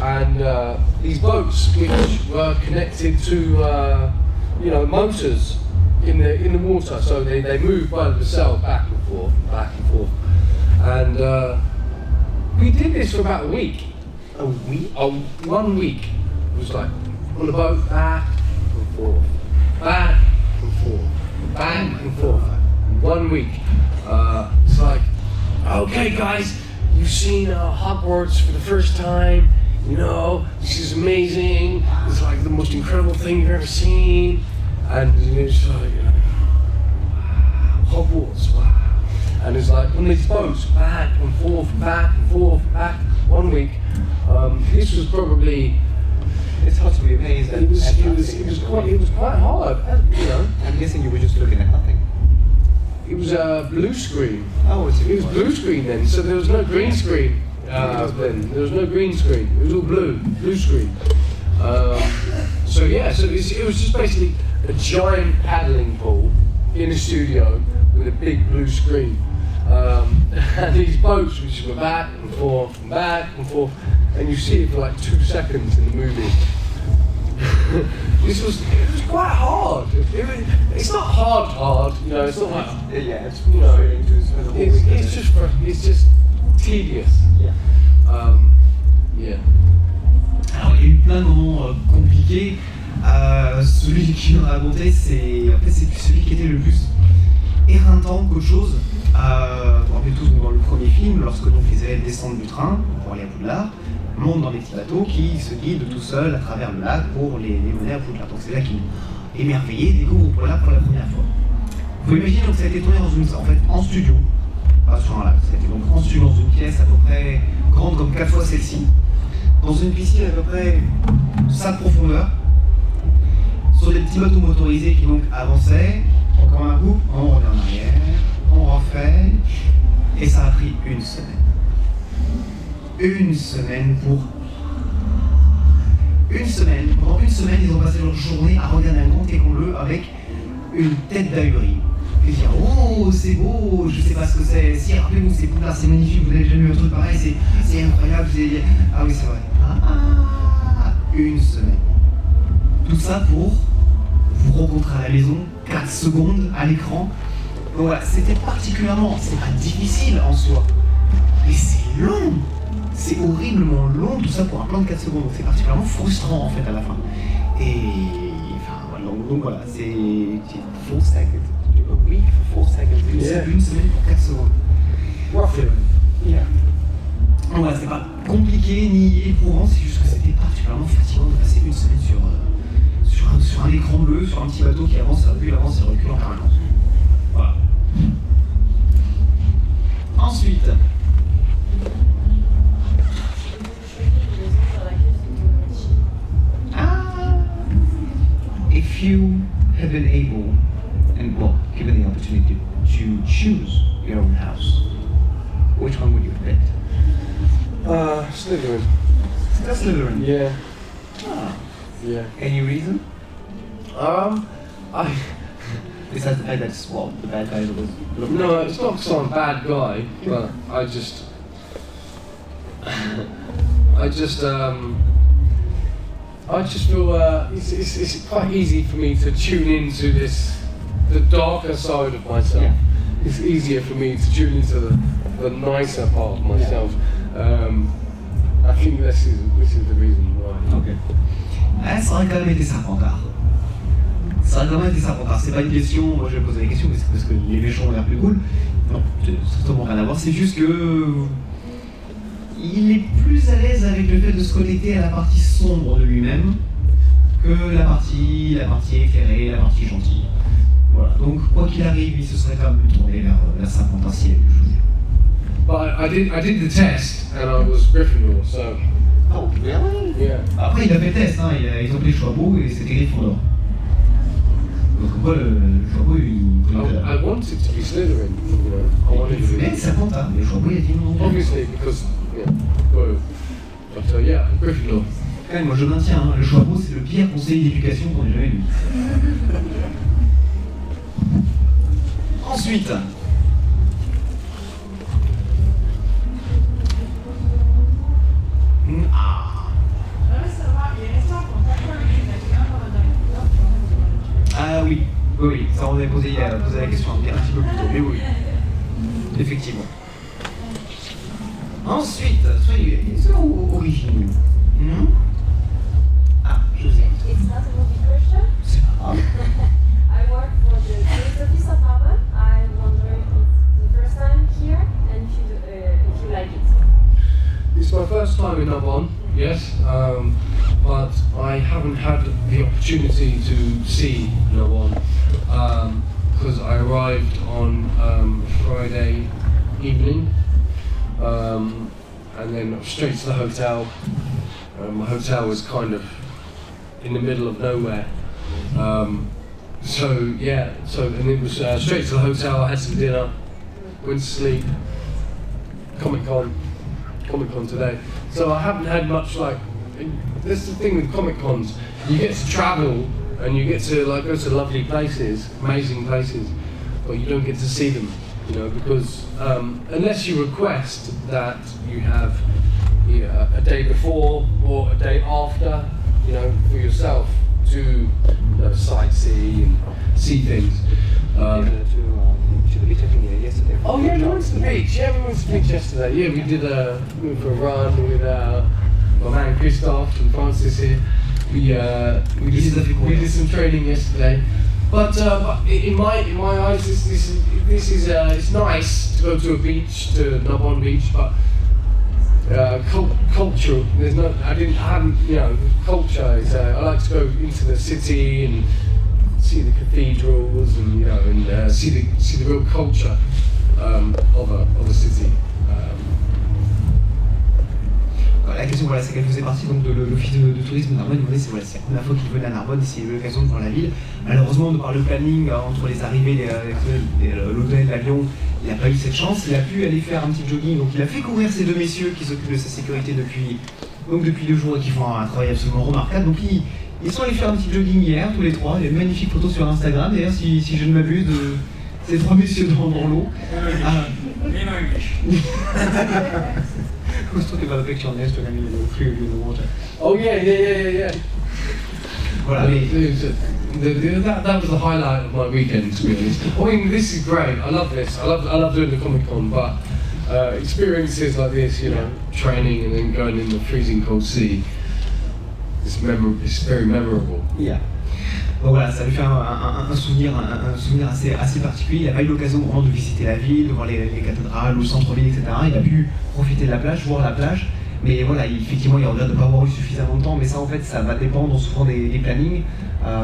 Speaker 3: and these boats which were connected to motors in the water, so they moved by themselves back and forth, and we did this for about a week.
Speaker 7: A week?
Speaker 3: 1 week. It was like on the boat, back and forth, back and forth, back and forth. 1 week. It's like, okay guys, you've seen Hogwarts for the first time. This is amazing. It's like the most incredible thing you've ever seen. And it's like, wow, Hogwarts, wow. And it's like on these boats, back and forth, back. 1 week. This was probably.
Speaker 7: It's hard to be amazed at.
Speaker 3: It was quite hard.
Speaker 7: I'm guessing you were just looking at nothing.
Speaker 3: It was a blue screen.
Speaker 7: Oh,
Speaker 3: it was blue screen then, so there was no green screen. Then there was no green screen. It was all blue screen. So it was just basically a giant paddling pool in a studio with a big blue screen. And these boats which were back and forth, and you see it for like 2 seconds in the movie. It was quite hard. It's not hard. It's not like
Speaker 7: it's frustrating to spend the whole week.
Speaker 3: It's just tedious.
Speaker 7: Yeah.
Speaker 3: Yeah.
Speaker 1: Alors il y a eu plein de moments compliqués. Celui qui m'a raconté, c'est celui qui était le plus éreintant qu'autre chose. Vous vous rappelez tous dans le premier film, lorsque donc les élèves descendent du train pour aller à Poudlard, montent dans des petits bateaux qui se guident tout seuls à travers le lac pour les mener à Poudlard. Donc c'est là qu'ils, émerveillés, découvrent Poudlard pour la première fois. Vous pouvez imaginer, donc ça a été tourné en studio, pas sur un lac, ça a été donc en studio dans une pièce à peu près grande comme 4 fois celle-ci, dans une piscine à peu près sa profondeur, sur des petits bateaux motorisés qui donc avançaient. Encore un coup, on revient en arrière, on refait, et ça a pris une semaine. Une semaine. Pendant une semaine, ils ont passé leur journée à regarder un grand écran bleu avec une tête d'ahuri. Et dire oh c'est beau, je sais pas ce que c'est, si rappelez-vous c'est Poudlard, c'est magnifique, vous n'avez jamais vu un truc pareil, c'est incroyable, ah oui c'est vrai. Une semaine. Tout ça pour vous rencontrer à la maison, 4 secondes à l'écran. Donc voilà, c'était particulièrement, c'est pas difficile en soi, mais c'est long. C'est horriblement long tout ça pour un plan de 4 secondes, donc c'est particulièrement frustrant en fait à la fin. Et enfin voilà, donc voilà, c'est 4 seconds. A week for 4 seconds.
Speaker 3: Yeah.
Speaker 1: Une semaine pour 4 secondes.
Speaker 7: Roughly. Yeah.
Speaker 1: Donc voilà, c'était pas compliqué ni éprouvant, c'est juste que c'était particulièrement fatigant de passer une semaine sur un écran bleu, sur un petit bateau qui avance, il avance et recule en permanence. Voilà. Ensuite. If you had been able and well, given the opportunity to choose your own house, which one would you pick?
Speaker 3: Slytherin.
Speaker 1: Still Slytherin.
Speaker 3: Yeah.
Speaker 1: Ah.
Speaker 3: Yeah.
Speaker 1: Any reason?
Speaker 3: I.
Speaker 1: Besides the fact that well, the bad guy was.
Speaker 3: No, it's not because I'm a bad guy, but I just feel it's quite easy for me to tune into the darker side of myself.
Speaker 1: Yeah.
Speaker 3: It's easier for me to tune into the nicer part of myself. I think this is the reason why.
Speaker 1: Ok. Ah, ça aurait quand même été Serpentard. Ça aurait quand même été Serpentard. C'est pas une question, moi je vais poser la question parce que les méchants ont l'air plus cool. Non, c'est strictement rien à voir. C'est juste que. Il est plus à l'aise avec le fait de se connecter à la partie sombre de lui-même que la partie éclairée, la partie gentille. Voilà. Donc, quoi qu'il arrive, il se serait quand même tourné vers la Serpentard s'il avait pu choisir.
Speaker 3: But I did the test and I was Gryffindor, so
Speaker 1: Oh, really?
Speaker 3: yeah.
Speaker 1: Après, il a fait le test, hein. Ils ont pris le choix beau et c'était Gryffondor. Donc, quoi, le choix beau,
Speaker 3: I wanted to be Slytherin, you know. I wanted
Speaker 1: il voulait
Speaker 3: to
Speaker 1: être Serpentard, mais le choix beau, il a dit non.
Speaker 3: obviously because but yeah, Gryffindor.
Speaker 1: Quand même, moi je maintiens, hein, le choix beau, c'est le pire conseil d'éducation qu'on ait jamais eu. Ensuite. Ah oui, oui, ça on avait posé la question un petit peu plus tôt, mais oui, effectivement. Ensuite, soyez originaux. Ah, je vous ai.
Speaker 2: It's not a movie question.
Speaker 1: C'est pas grave.
Speaker 2: I work for the Great Office of Harvard. I'm wondering if it's the first time here and if you like it.
Speaker 3: It's my first time in Narbonne, yes, but I haven't had the opportunity to see Narbonne because I arrived on Friday evening and then straight to the hotel. My hotel was kind of in the middle of nowhere. And it was straight to the hotel, I had some dinner, went to sleep, Comic Con today. So I haven't had much this is the thing with Comic Cons, you get to travel and you get to go to lovely places, amazing places, but you don't get to see them, you know, because unless you request that you have a day before or a day after, you know, for yourself to sightsee and see things.
Speaker 7: To the beach, I think, yesterday.
Speaker 3: Oh yeah, we went to the beach. Yeah, we went to the beach yesterday. Yeah, we went for a run with my man Christophe and Francis here. We did some training yesterday. But in my eyes, this is it's nice to go to a beach, to Narbonne Beach, but culture. Culture is. I like to go into the city and see the cathedrals and see the real culture of a city.
Speaker 1: La question, voilà, c'est qu'elle faisait partie donc, de l'office de tourisme de Narbonne. C'est voilà, la première fois qu'il venait à Narbonne, s'il a eu l'occasion de voir la ville. Malheureusement, de par le planning, entre les arrivées, l'hôtel, l'avion, il n'a pas eu cette chance. Il a pu aller faire un petit jogging. Donc il a fait courir ces deux messieurs qui s'occupent de sa sécurité depuis 2 jours et qui font un travail absolument remarquable. Donc ils sont allés faire un petit jogging hier, tous les trois. Il y a une magnifique photo sur Instagram, d'ailleurs, si je ne m'abuse, de ces 3 messieurs dans l'eau. Who's talking about the picture on Instagram, the 3 of you in the water?
Speaker 3: Oh yeah.
Speaker 1: Voilà, mais
Speaker 3: That was the highlight of my weekend, to be honest. I mean, this is great. I love this. I love doing the Comic-Con, but experiences like this, you know, training and then going in the freezing cold sea, it's very memorable.
Speaker 1: Yeah. Donc voilà, ça lui fait un souvenir assez particulier. Il n'a pas eu l'occasion vraiment de visiter la ville, de voir les cathédrales ou le centre-ville, etc. Il a pu profiter de la plage, voir la plage. Mais voilà, effectivement, il regrette de ne pas avoir eu suffisamment de temps. Mais ça, en fait, ça va dépendre souvent des plannings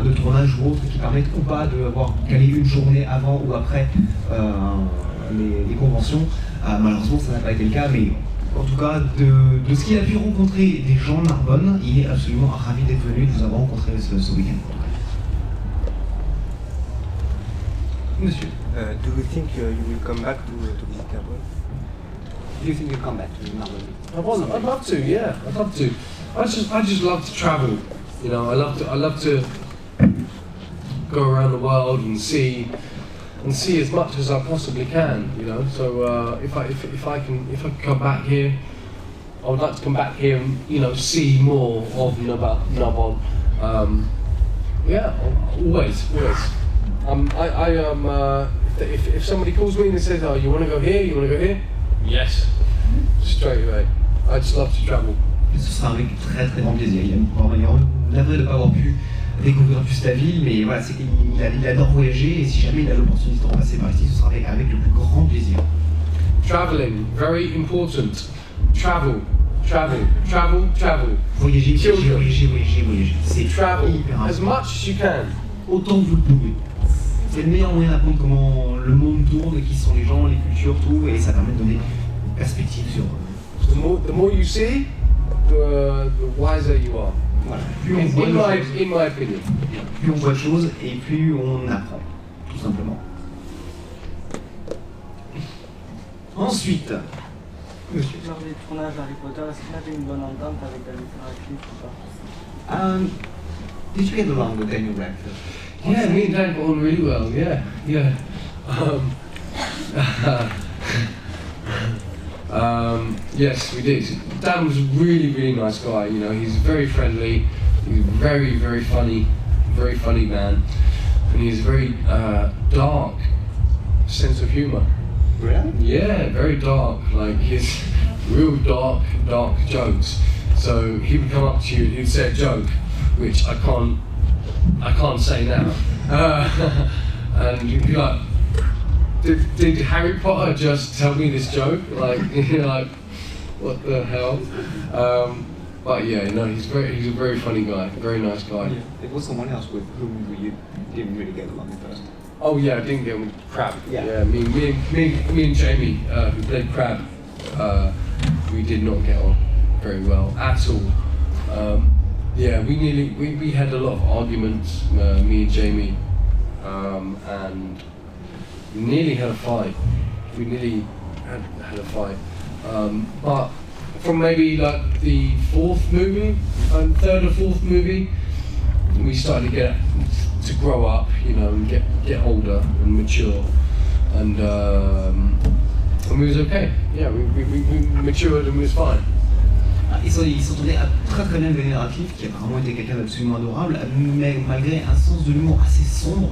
Speaker 1: de tournage ou autres qui permettent ou pas d'avoir calé une journée avant ou après les conventions. Malheureusement, ça n'a pas été le cas. Mais en tout cas, de ce qu'il a pu rencontrer des gens de Narbonne, il est absolument ravi d'être venu et de vous avoir rencontré ce week-end. Monsieur.
Speaker 7: Do you think you will come back to visit Narbonne? Do you think you'll come back to Narbonne?
Speaker 3: I'd love to, yeah. I'd love to. I just love to travel. You know, I love to go around the world and see as much as I possibly can. You know, so if I can come back here, I would like to come back here and see more of Narbonne. Yeah, always. If somebody calls me and says, "Oh, you want to go here? You want to go here?" Yes, straight away. I just love to travel.
Speaker 1: Ce sera avec très très grand plaisir. Il aime navré de ne pas avoir pu découvrir plus la ville, mais voilà, c'est qu'il adore voyager et si jamais il a l'opportunité de repasser par ici, ce sera avec le plus grand plaisir.
Speaker 3: Traveling, very important. Travel.
Speaker 1: Voyager. C'est
Speaker 3: Travel
Speaker 1: hyper important.
Speaker 3: as much as you can.
Speaker 1: Autant que vous le pouvez. C'est le meilleur moyen d'apprendre comment le monde tourne, qui sont les gens, les cultures, tout, et ça permet de donner une perspective sur
Speaker 3: The more you see, the wiser you are.
Speaker 1: voilà. Plus on voit
Speaker 3: In my opinion.
Speaker 1: plus on voit de choses et plus on apprend, tout simplement. Ensuite, monsieur.
Speaker 6: Lors des tournages d'Harry Potter, est-ce qu'il avait une bonne entente avec Daniel Radcliffe ou pas?
Speaker 1: Did you get along with Daniel Radcliffe?
Speaker 3: Yeah, me and Dan got on really well. Yeah. Yes, we did. Dan was a really nice guy. You know, he's very friendly. He's very funny, very funny man, and he has a very dark sense of humour.
Speaker 1: Really?
Speaker 3: Yeah, very dark. Like his real dark jokes. So he would come up to you and he'd say a joke, which I can't say now. And you'd be like, did Harry Potter just tell me this joke? Like, you're like, what the hell? But yeah, no, he's a very funny guy, very nice guy.
Speaker 7: Yeah. There was someone else with whom you didn't really get along at first.
Speaker 3: Oh yeah, I didn't get with Crab.
Speaker 7: Yeah.
Speaker 3: Me and Jamie, who played Crab, we did not get on very well at all. Yeah, we had a lot of arguments, me and Jamie, and we nearly had a fight. We nearly had a fight, but from maybe like the third or fourth movie, we started to grow up, you know, and get older and mature, and we was okay. Yeah, we matured and we was fine.
Speaker 1: Il s'entendait très bien avec Daniel Radcliffe, qui apparemment était quelqu'un d'absolument adorable, mais malgré un sens de l'humour assez sombre.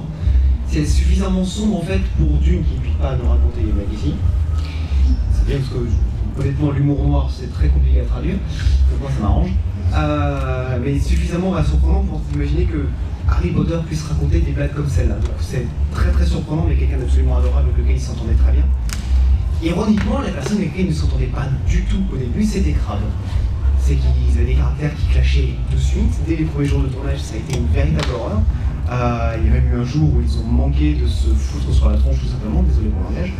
Speaker 1: C'est suffisamment sombre en fait pour d'une qui ne puisse pas nous raconter les blagues ici. C'est bien parce que honnêtement l'humour noir c'est très compliqué à traduire, donc moi ça m'arrange. Mais suffisamment surprenant pour imaginer que Harry Potter puisse raconter des blagues comme celle-là. Donc c'est très surprenant, mais quelqu'un d'absolument adorable avec lequel il s'entendait très bien. Ironiquement, la personne avec laquelle il ne s'entendait pas du tout au début, c'était Crabbe. C'est qu'ils avaient des caractères qui clashaient de suite. Dès les premiers jours de tournage, ça a été une véritable horreur. Il y a même eu un jour où ils ont manqué de se foutre sur la tronche tout simplement, désolé pour le langage.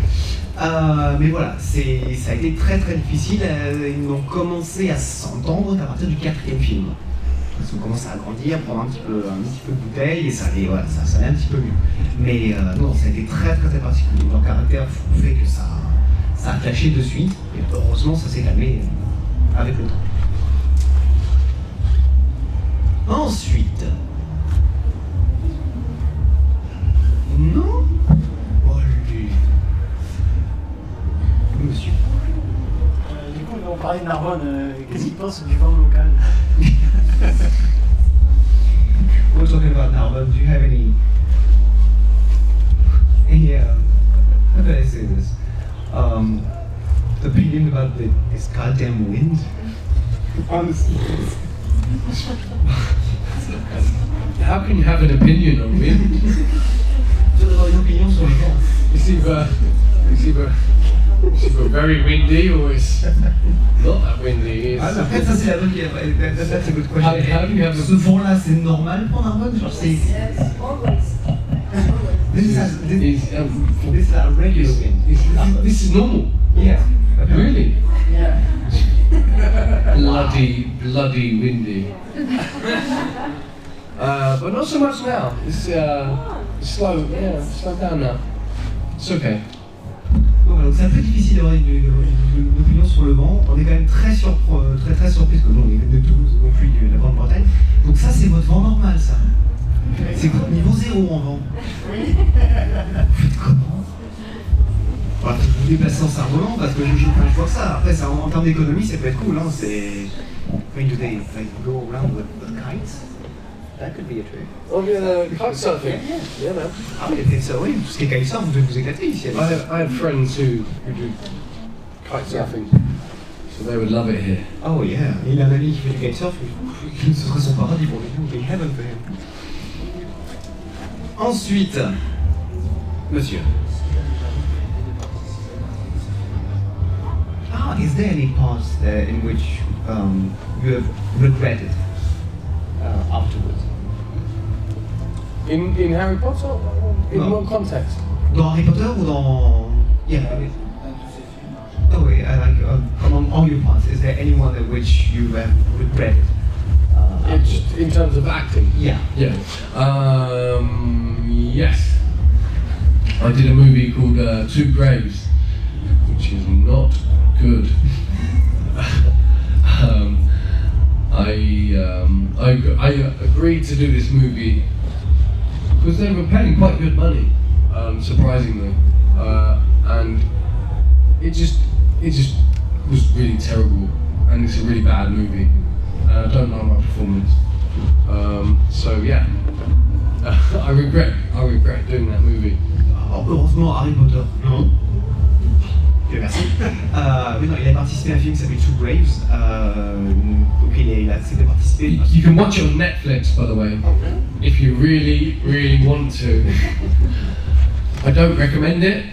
Speaker 1: Mais voilà, ça a été très très difficile. Ils n'ont commencé à s'entendre qu'à partir du 4e film. Parce qu'on commence à grandir, prendre un petit peu de bouteille et ça allait, voilà, ça allait un petit peu mieux. Mais non, ça a été très très très particulier. Leur caractère fait que ça a clashé de suite. Et heureusement, ça s'est calmé avec le temps. Ensuite. Non. Oh lui. Monsieur.
Speaker 8: Du coup, on parlait de Narbonne. Qu'est-ce qu'il pense du vent local?
Speaker 1: We're talking about Narbonne. Do you have any how can I say this? Opinion about this goddamn wind? Honestly.
Speaker 3: How can you have an opinion on wind?
Speaker 1: Tu dois avoir une opinion sur le vent.
Speaker 3: It's either very windy or it's not that windy.
Speaker 1: Ah, en fait, ça c'est la bonne question. That's a good question.
Speaker 3: How do you have
Speaker 1: Ce vent-là, c'est normal pour Narbonne? Genre, c'est...
Speaker 2: Yes, always.
Speaker 1: This is a regular wind.
Speaker 3: This is normal.
Speaker 1: Yeah.
Speaker 3: Really?
Speaker 8: Yeah.
Speaker 3: Bloody windy. But not so much now. It's slow down now. It's okay.
Speaker 1: Donc c'est un peu difficile d'avoir une opinion sur le vent. On est quand même très surpris parce que nous on est de Toulouse, non plus de la Grande-Bretagne. Donc ça c'est votre vent normal ça. C'est votre niveau 0 en vent. Vous faites comment? Voilà, vous vous déplacez en cerf-volant parce que je vois que ça. Après ça, en termes d'économie ça peut être cool. Hein. C'est... When do they go around with kites? That could be a trick.
Speaker 3: Oh yeah, kite surfing. Yeah, man.
Speaker 1: Ah, et ça, oui, tout ce qui est kitesurf, vous devez vous éclater ici.
Speaker 3: I have friends who do kite surfing, so they would love it here.
Speaker 1: Oh yeah, il a un ami qui fait du kitesurf, ce serait son paradis pour lui, it would be heaven for him. Ensuite, monsieur. Is there any past in which you have regretted afterwards?
Speaker 3: In Harry Potter? In
Speaker 1: No.
Speaker 3: what context?
Speaker 1: Dans Harry Potter ou dans... Yeah. No way, among all your parts, is there anyone at which you have regretted?
Speaker 3: Just in terms of acting?
Speaker 1: Yeah.
Speaker 3: Yeah. Yes. I did a movie called Two Graves, which is not good. I agreed to do this movie because they were paying quite good money, surprisingly, and it just was really terrible, and it's a really bad movie. I don't know my performance, so yeah, I regret doing that movie.
Speaker 1: Alors, heureusement, Harry Potter, non. Ok, merci. Oui, non, il a participé à un film qui s'appelle Two Graves. Donc il a participé.
Speaker 3: You can watch it on Netflix, by the way, if you really, really want to. I don't recommend it,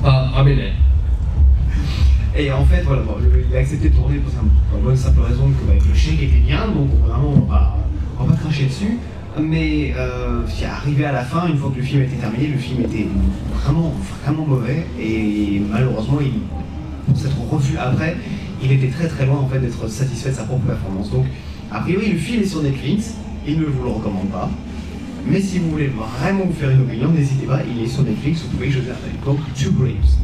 Speaker 3: but I'm in it.
Speaker 1: Et en fait, voilà, bon, il a accepté de tourner pour la bonne simple raison que le chèque était bien, donc vraiment on va pas cracher dessus. Mais arrivé à la fin, une fois que le film était terminé, le film était vraiment, vraiment mauvais. Et malheureusement, pour s'être revu après, il était très très loin en fait d'être satisfait de sa propre performance. Donc, a priori, le film est sur Netflix, il ne vous le recommande pas. Mais si vous voulez vraiment vous faire une opinion, n'hésitez pas, il est sur Netflix, vous pouvez y jeter un œil. Donc, Two Graves.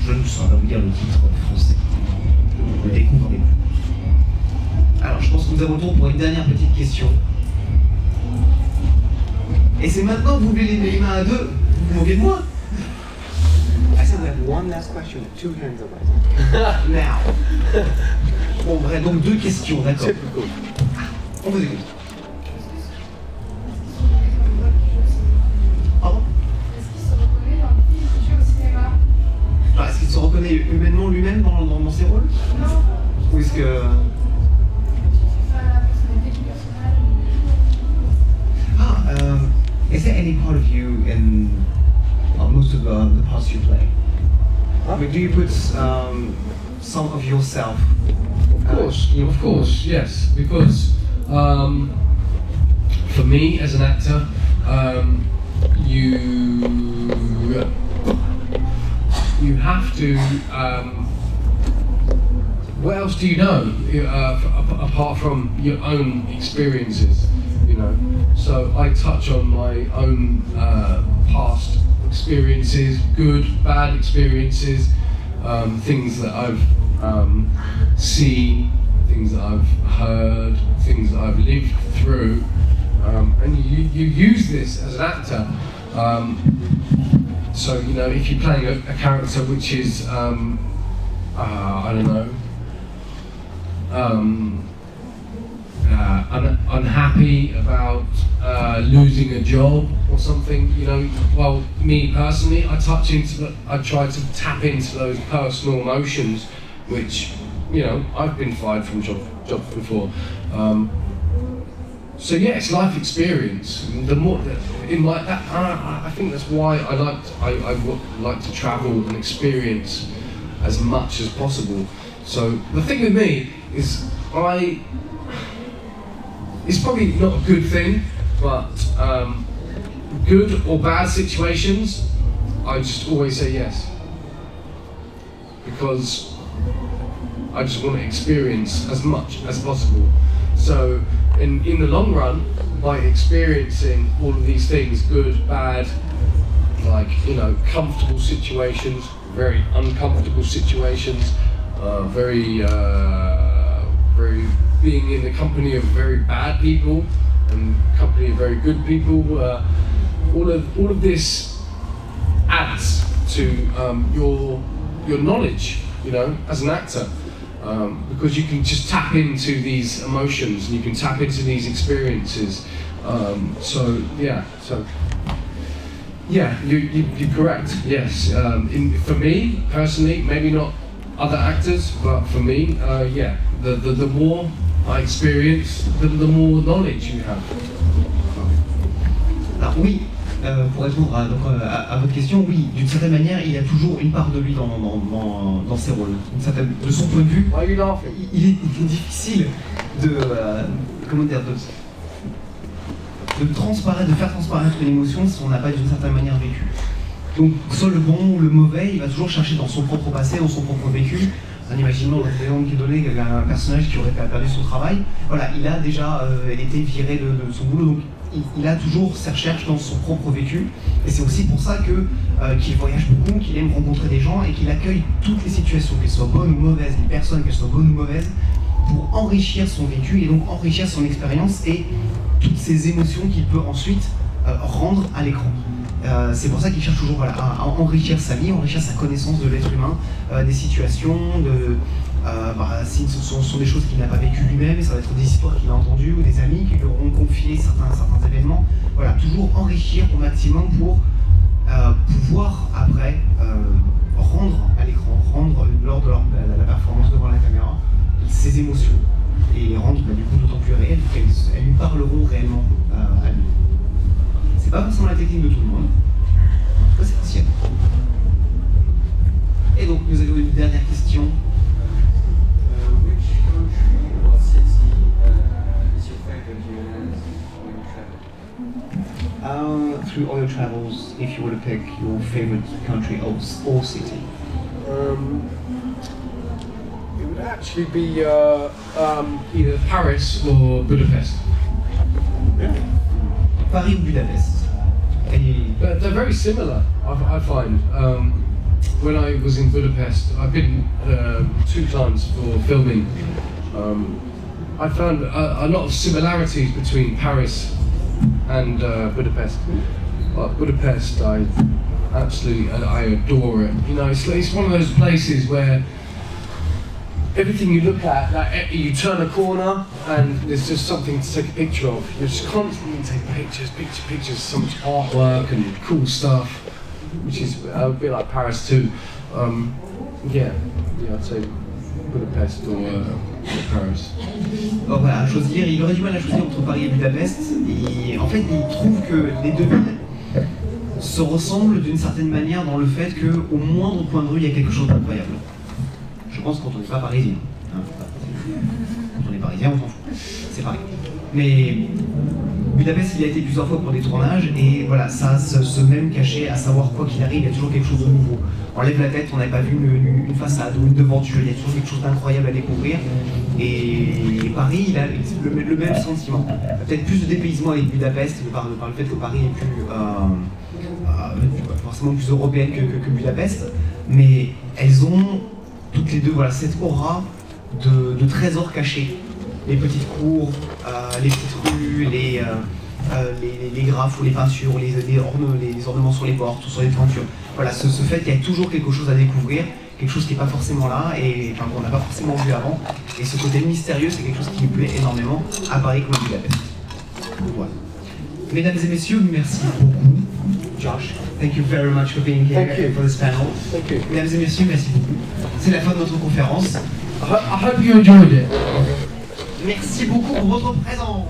Speaker 1: Je ne saurais pas vous dire le titre français. Le découvrez-vous. Alors, je pense que nous avons le tour pour une dernière petite question. Et c'est maintenant que vous levez les mains à deux, vous vous moquez de moi.
Speaker 7: I said we have one last question, 2 hands are raised.
Speaker 1: Now. Bon, bref, donc 2 questions, d'accord.
Speaker 7: Typical.
Speaker 1: On vous écoute. Pardon?
Speaker 2: Est-ce qu'il se reconnaît dans le film qu'il joue au cinéma?
Speaker 1: Ah, est-ce qu'il se reconnaît humainement lui-même dans ses rôles?
Speaker 2: Non.
Speaker 1: Ou est-ce que...
Speaker 2: Enfin, la personnalité du personnage.
Speaker 1: Is there any part of you in most of the parts you play? I mean, do you put some of yourself?
Speaker 3: Of course, yes. Because for me as an actor, you have to. What else do you know apart from your own experiences? You know, so I touch on my own past experiences, good, bad experiences, things that I've seen, things that I've heard, things that I've lived through, and you use this as an actor. So you know, if you're playing a character which is I don't know, unhappy about losing a job or something, you know, well, me personally, I try to tap into those personal emotions, which, you know, I've been fired from jobs before. So yeah, it's life experience. The more I think that's why I like to travel and experience as much as possible. So the thing with me is it's probably not a good thing, but good or bad situations, I just always say yes. Because I just want to experience as much as possible. So in the long run, by experiencing all of these things, good, bad, like, you know, comfortable situations, very uncomfortable situations, very being in the company of very bad people and company of very good people, all of this adds to your knowledge, you know, as an actor, because you can just tap into these emotions and you can tap into these experiences. So yeah, you're correct. Yes, for me personally, maybe not other actors, but for me, yeah, the more I experience, the more knowledge you have.
Speaker 1: Alors oui, pour répondre à votre question, oui, d'une certaine manière, il y a toujours une part de lui dans ses rôles. De son point de vue, il est difficile de faire transparaître une émotion si on n'a pas d'une certaine manière vécu. Donc, soit le bon ou le mauvais, il va toujours chercher dans son propre passé, dans son propre vécu. En imaginant l'exemple qui est donné, qu'il y a un personnage qui aurait perdu son travail, voilà, il a déjà été viré de son boulot, donc il a toujours ses recherches dans son propre vécu, et c'est aussi pour ça qu'il voyage beaucoup, qu'il aime rencontrer des gens et qu'il accueille toutes les situations, qu'elles soient bonnes ou mauvaises, les personnes, qu'elles soient bonnes ou mauvaises, pour enrichir son vécu et donc enrichir son expérience et toutes ces émotions qu'il peut ensuite rendre à l'écran. C'est pour ça qu'il cherche toujours à enrichir sa vie, enrichir sa connaissance de l'être humain, des situations, si ce sont des choses qu'il n'a pas vécues lui-même, ça va être des histoires qu'il a entendues ou des amis qui lui auront confié certains événements. Voilà, toujours enrichir au maximum pour pouvoir après rendre à l'écran, rendre lors de la performance devant la caméra, ses émotions et les rendre du coup d'autant plus réelles qu'elles lui parleront réellement à lui. C'est pas forcément la technique de tout le monde, en tout cas c'est possible. Et donc nous avons une dernière question.
Speaker 5: Which country or city is your favorite when you travel?
Speaker 1: Through all your travels, if you were to pick your favorite country or city?
Speaker 3: It would actually be either Paris or Budapest.
Speaker 1: Paris ou Budapest?
Speaker 3: They're very similar, I find. When I was in Budapest, I've been 2 times for filming. I found a lot of similarities between Paris and Budapest. But Budapest, I adore it. You know, it's one of those places where everything you look at, you turn a corner and there's just something to take a picture of. You're just constantly taking pictures, so much artwork and cool stuff, which is a bit like Paris too. Yeah, I'd say Budapest or Paris.
Speaker 1: Alors voilà, à choisir, il aurait du mal à choisir entre Paris et Budapest, et en fait il trouve que les deux villes se ressemblent d'une certaine manière dans le fait qu'au moindre coin de rue il y a quelque chose d'incroyable. Je pense quand on n'est pas parisien. Hein, quand on est parisien, on s'en fout. C'est pareil. Mais Budapest, il a été plusieurs fois pour des tournages, et voilà, ça a ce même cachet, à savoir quoi qu'il arrive, il y a toujours quelque chose de nouveau. On lève la tête, on n'avait pas vu une façade ou une devanture, il y a toujours quelque chose d'incroyable à découvrir. Et Paris, il a le même sentiment. Peut-être plus de dépaysement avec Budapest, par le fait que Paris est plus, forcément plus européenne que Budapest, mais elles ont toutes les deux cette aura de trésors cachés. Les petites cours, les petites rues, les graphes ou les peintures, les ornements sur les portes ou sur les peintures. Voilà, ce fait qu'il y a toujours quelque chose à découvrir, quelque chose qui n'est pas forcément là, et qu'on n'a pas forcément vu avant. Et ce côté mystérieux, c'est quelque chose qui me plaît énormément à Paris comme à Budapest. Voilà. Mesdames et messieurs, merci beaucoup. Josh, thank you very much for being here for this panel.
Speaker 3: Thank you.
Speaker 1: Mesdames et messieurs, merci beaucoup. C'est la fin de notre conférence.
Speaker 3: I hope you enjoyed it.
Speaker 1: Merci beaucoup pour votre présence.